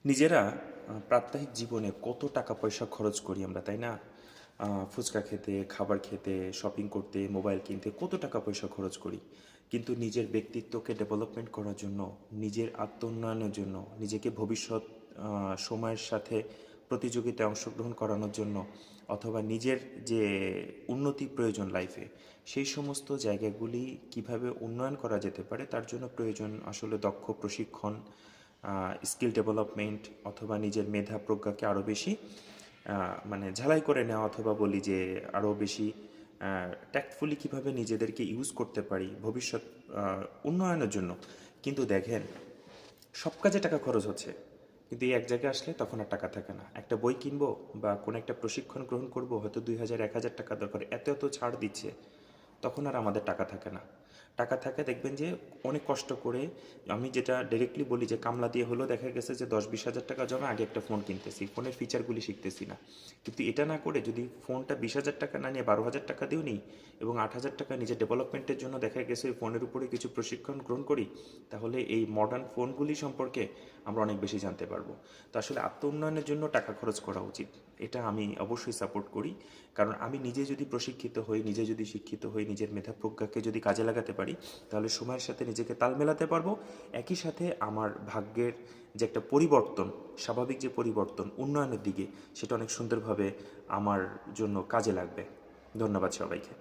নিজেরা প্রাত্যহিক জীবনে কত টাকা পয়সা খরচ করি আমরা, তাই না? ফুচকা খেতে, খাবার খেতে, শপিং করতে, মোবাইল কিনতে কত টাকা পয়সা খরচ করি। কিন্তু নিজের ব্যক্তিত্বকে ডেভেলপমেন্ট করার জন্য, নিজের আত্মোন্নয়নের জন্য, নিজেকে ভবিষ্যৎ সময়ের সাথে প্রতিযোগিতায় অংশগ্রহণ করানোর জন্য, অথবা নিজের যে উন্নতি প্রয়োজন লাইফে, সেই সমস্ত জায়গাগুলি কিভাবে উন্নয়ন করা যেতে পারে তার জন্য প্রয়োজন আসলে দক্ষ প্রশিক্ষণ, স্কিল ডেভেলপমেন্ট, অথবা নিজের মেধা প্রজ্ঞাকে আরও বেশি মানে ঝালাই করে নেওয়া, অথবা বলি যে আরও বেশি ট্যাক্টফুলি কীভাবে নিজেদেরকে ইউজ করতে পারি ভবিষ্যৎ উন্নয়নের জন্য। কিন্তু দেখেন, সব কাজে টাকা খরচ হচ্ছে, কিন্তু এই এক জায়গায় আসলে তখন আর টাকা থাকে না। একটা বই কিনবো বা কোনো একটা প্রশিক্ষণ গ্রহণ করব, হয়তো 2000 1000 টাকা দরকার, এত এত ছাড় দিচ্ছে, তখন আর আমাদের টাকা থাকে না। টাকা থাকে দেখবেন যে অনেক কষ্ট করে, আমি যেটা ডাইরেক্টলি বলি যে কামলা দিয়ে হলেও দেখা গেছে যে 10-20 হাজার টাকা জমা আগে একটা ফোন কিনতেছি, ফোনের ফিচারগুলি শিখতেছি না। কিন্তু এটা না করে যদি ফোনটা 20,000 টাকা না নিয়ে 12,000 টাকা দিও নিই এবং 8,000 টাকা নিজের ডেভেলপমেন্টের জন্য দেখা গেছে ওই ফোনের উপরে কিছু প্রশিক্ষণ গ্রহণ করি, তাহলে এই মডার্ন ফোনগুলি সম্পর্কে আমরা অনেক বেশি জানতে পারবো। তো আসলে আত্ম উন্নয়নের জন্য টাকা খরচ করা উচিত, এটা আমি অবশ্যই সাপোর্ট করি। কারণ আমি নিজে যদি প্রশিক্ষিত হই, নিজে যদি শিক্ষিত হই, নিজের মেধা প্রজ্ঞাকে যদি কাজে লাগাতে পারি, তাহলে সময়ের সাথে নিজেকে তাল মেলাতে পারবো। একই সাথে আমার ভাগ্যের যে একটা পরিবর্তন, স্বাভাবিক যে পরিবর্তন উন্নয়নের দিকে, সেটা অনেক সুন্দরভাবে আমার জন্য কাজে লাগবে। ধন্যবাদ সবাইকে।